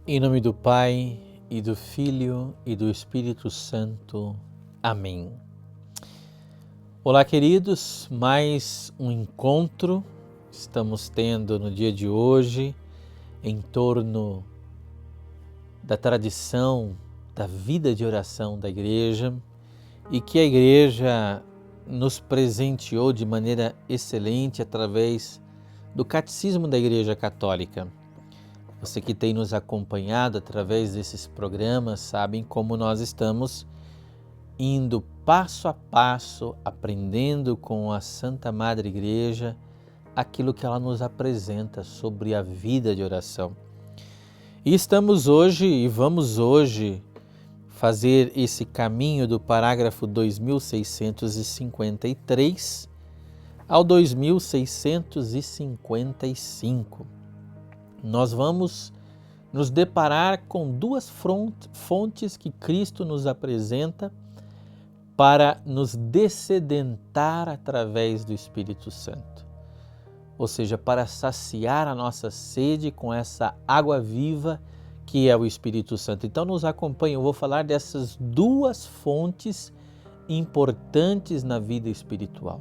Em nome do Pai, e do Filho, e do Espírito Santo. Amém. Olá, queridos, mais um encontro estamos tendo no dia de hoje em torno da tradição da vida de oração da Igreja e que a Igreja nos presenteou de maneira excelente através do Catecismo da Igreja Católica. Você que tem nos acompanhado através desses programas sabem como nós estamos indo passo a passo, aprendendo com a Santa Madre Igreja aquilo que ela nos apresenta sobre a vida de oração. E estamos hoje e vamos hoje fazer esse caminho do parágrafo 2653 ao 2655. Nós vamos nos deparar com duas fontes que Cristo nos apresenta para nos dessedentar através do Espírito Santo. Ou seja, para saciar a nossa sede com essa água viva que é o Espírito Santo. Então nos acompanhe, eu vou falar dessas duas fontes importantes na vida espiritual.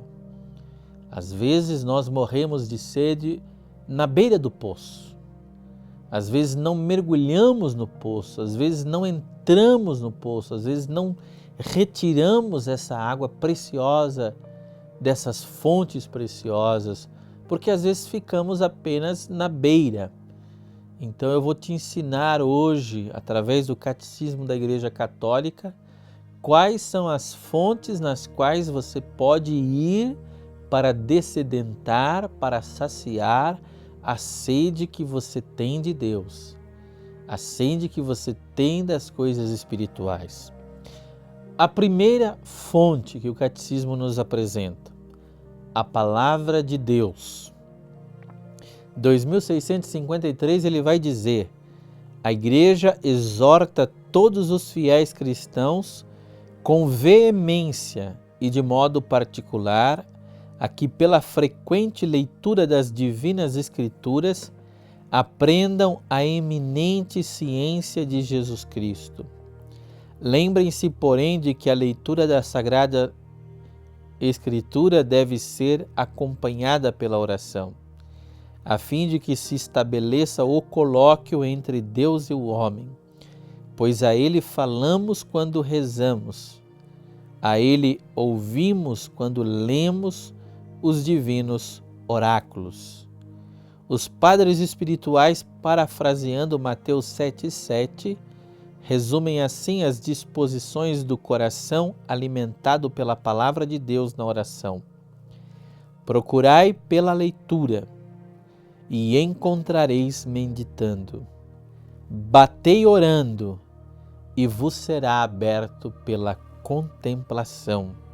Às vezes nós morremos de sede na beira do poço. Às vezes não mergulhamos no poço, às vezes não entramos no poço, às vezes não retiramos essa água preciosa dessas fontes preciosas, porque às vezes ficamos apenas na beira. Então eu vou te ensinar hoje, através do Catecismo da Igreja Católica, quais são as fontes nas quais você pode ir para dessedentar, para saciar a sede que você tem de Deus, a sede que você tem das coisas espirituais. A primeira fonte que o Catecismo nos apresenta, a Palavra de Deus. 2653 ele vai dizer: a Igreja exorta todos os fiéis cristãos com veemência e de modo particular a que pela frequente leitura das Divinas Escrituras aprendam a eminente ciência de Jesus Cristo. Lembrem-se, porém, de que a leitura da Sagrada Escritura deve ser acompanhada pela oração, a fim de que se estabeleça o colóquio entre Deus e o homem, pois a Ele falamos quando rezamos, a Ele ouvimos quando lemos os divinos oráculos. Os padres espirituais, parafraseando Mateus 7,7, resumem assim as disposições do coração alimentado pela palavra de Deus na oração. Procurai pela leitura e encontrareis meditando. Batei orando e vos será aberto pela contemplação.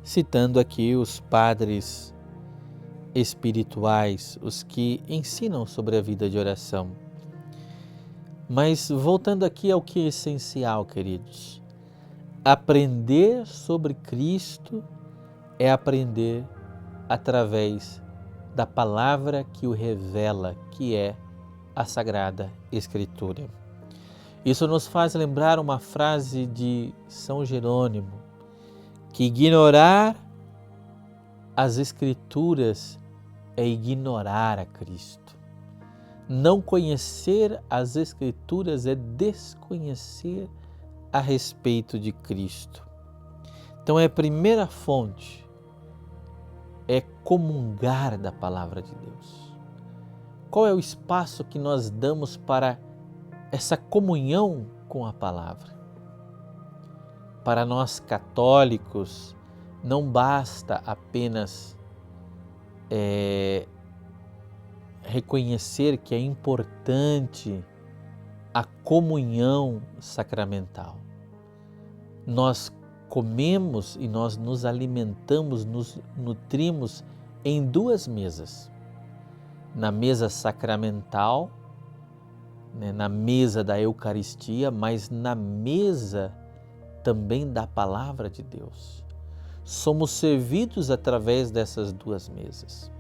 Citando aqui os padres espirituais, os que ensinam sobre a vida de oração. Mas voltando aqui ao que é essencial, queridos, aprender sobre Cristo é aprender através da palavra que o revela, que é a Sagrada Escritura. Isso nos faz lembrar uma frase de São Jerônimo, que ignorar as Escrituras é ignorar a Cristo. Não conhecer as Escrituras é desconhecer a respeito de Cristo. Então é a primeira fonte, é comungar da palavra de Deus. Qual é o espaço que nós damos para essa comunhão com a palavra? Para nós católicos, não basta apenas reconhecer que é importante a comunhão sacramental. Nós comemos e nós nos alimentamos, nos nutrimos em duas mesas. Na mesa sacramental, na mesa da Eucaristia, mas na mesa também da Palavra de Deus. Somos servidos através dessas duas mesas.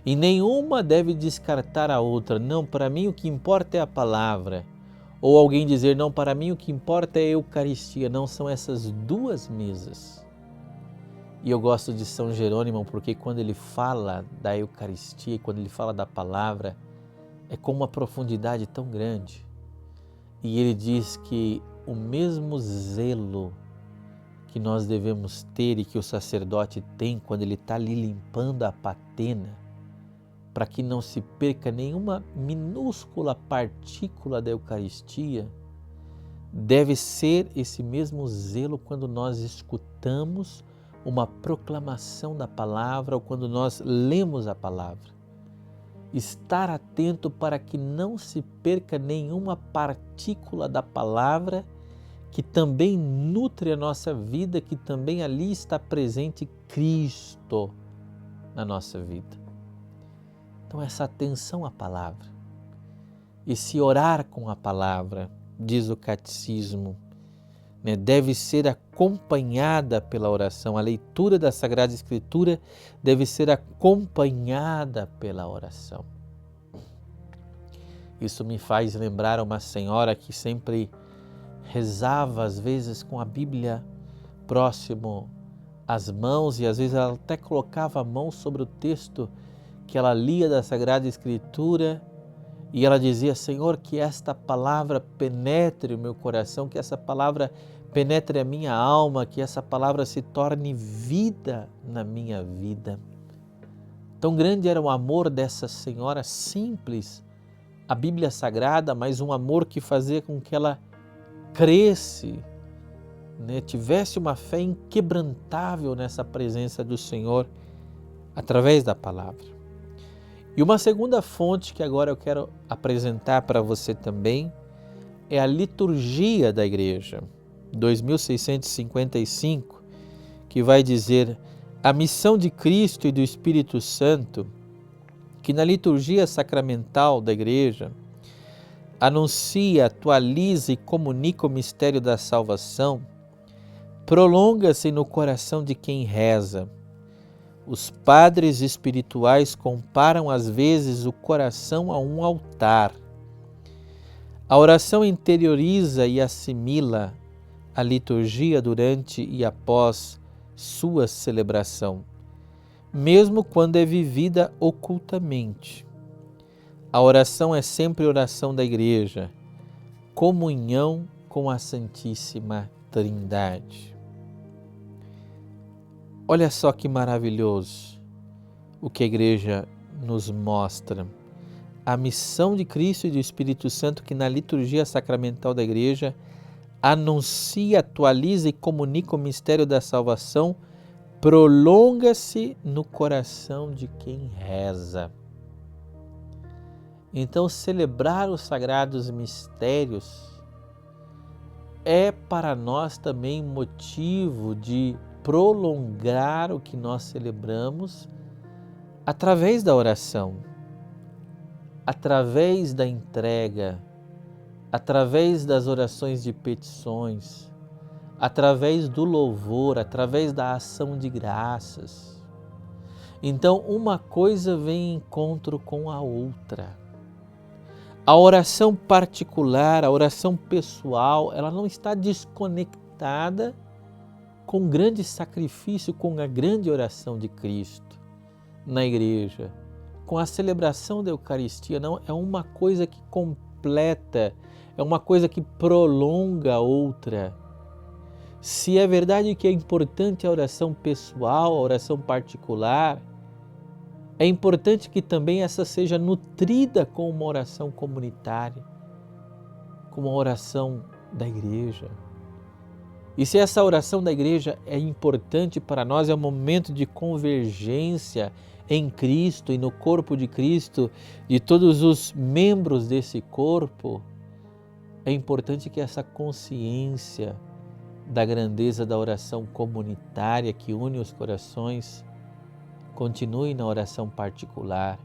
e nenhuma deve descartar a outra. Não, para mim o que importa é a palavra. Ou alguém dizer, não, para mim o que importa é a Eucaristia. Não, são essas duas mesas. E eu gosto de São Jerônimo porque quando ele fala da Eucaristia, quando ele fala da palavra, é com uma profundidade tão grande. E ele diz que o mesmo zelo que nós devemos ter e que o sacerdote tem quando ele está ali limpando a patena, para que não se perca nenhuma minúscula partícula da Eucaristia, deve ser esse mesmo zelo quando nós escutamos uma proclamação da palavra ou quando nós lemos a palavra. Estar atento para que não se perca nenhuma partícula da palavra que também nutre a nossa vida, que também ali está presente Cristo na nossa vida. Então essa atenção à palavra, esse orar com a palavra, diz o catecismo, deve ser acompanhada pela oração. A leitura da Sagrada Escritura deve ser acompanhada pela oração. Isso me faz lembrar uma senhora que sempre rezava, às vezes, com a Bíblia próximo às mãos, e às vezes ela até colocava a mão sobre o texto que ela lia da Sagrada Escritura, e ela dizia, Senhor, que esta palavra penetre o meu coração, que essa palavra penetre a minha alma, que essa palavra se torne vida na minha vida. Tão grande era o amor dessa senhora simples, a Bíblia Sagrada, mas um amor que fazia com que ela cresce, tivesse uma fé inquebrantável nessa presença do Senhor através da palavra. E uma segunda fonte que agora eu quero apresentar para você também é a liturgia da Igreja, 2655, que vai dizer a missão de Cristo e do Espírito Santo, que na liturgia sacramental da Igreja anuncia, atualiza e comunica o mistério da salvação, prolonga-se no coração de quem reza. Os padres espirituais comparam às vezes o coração a um altar. A oração interioriza e assimila a liturgia durante e após sua celebração, mesmo quando é vivida ocultamente. A oração é sempre oração da Igreja, comunhão com a Santíssima Trindade. Olha só que maravilhoso o que a Igreja nos mostra. A missão de Cristo e do Espírito Santo que na liturgia sacramental da Igreja anuncia, atualiza e comunica o mistério da salvação, prolonga-se no coração de quem reza. Então, celebrar os sagrados mistérios é para nós também motivo de prolongar o que nós celebramos através da oração, através da entrega, através das orações de petições, através do louvor, através da ação de graças. Então, uma coisa vem em encontro com a outra. A oração particular, a oração pessoal, ela não está desconectada com o grande sacrifício, com a grande oração de Cristo na Igreja, com a celebração da Eucaristia. Não, é uma coisa que completa, é uma coisa que prolonga a outra. Se é verdade que é importante a oração pessoal, a oração particular, é importante que também essa seja nutrida com uma oração comunitária, com uma oração da Igreja. E se essa oração da Igreja é importante para nós, é um momento de convergência em Cristo e no corpo de Cristo, de todos os membros desse corpo, é importante que essa consciência da grandeza da oração comunitária que une os corações continue na oração particular,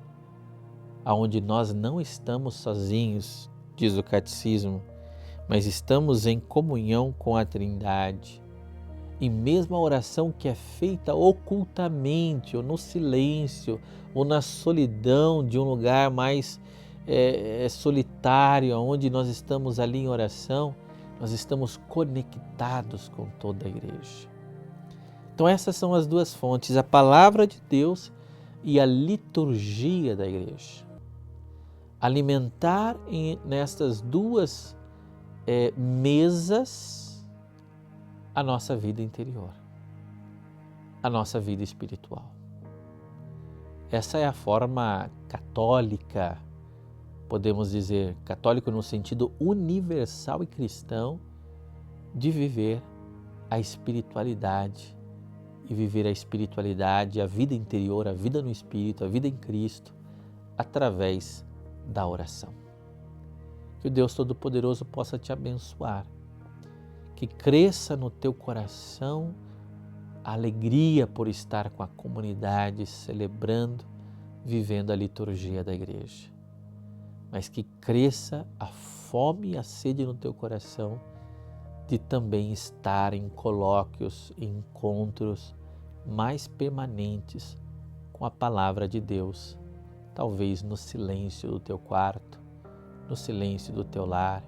aonde nós não estamos sozinhos, diz o Catecismo, mas estamos em comunhão com a Trindade. E mesmo a oração que é feita ocultamente, ou no silêncio, ou na solidão de um lugar mais solitário, onde nós estamos ali em oração, nós estamos conectados com toda a igreja. Então essas são as duas fontes, a palavra de Deus e a liturgia da igreja. Alimentar nestas duas mesas a nossa vida interior, a nossa vida espiritual. Essa é a forma católica, podemos dizer, católico no sentido universal e cristão, de viver a espiritualidade. E viver a espiritualidade, a vida interior, a vida no Espírito, a vida em Cristo, através da oração. Que o Deus Todo-Poderoso possa te abençoar, que cresça no teu coração a alegria por estar com a comunidade, celebrando, vivendo a liturgia da igreja. Mas que cresça a fome e a sede no teu coração de também estar em colóquios, em encontros mais permanentes com a palavra de Deus, talvez no silêncio do teu quarto, no silêncio do teu lar,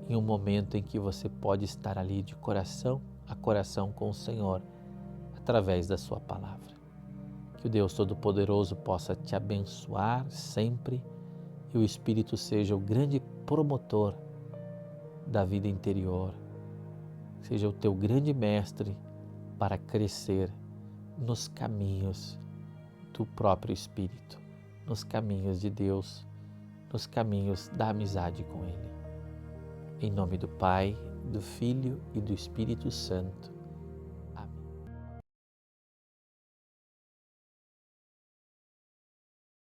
em um momento em que você pode estar ali de coração a coração com o Senhor, através da sua palavra. Que o Deus Todo-Poderoso possa te abençoar sempre e o Espírito seja o grande promotor da vida interior, seja o teu grande mestre para crescer nos caminhos do próprio Espírito, nos caminhos de Deus, nos caminhos da amizade com Ele. Em nome do Pai, do Filho e do Espírito Santo.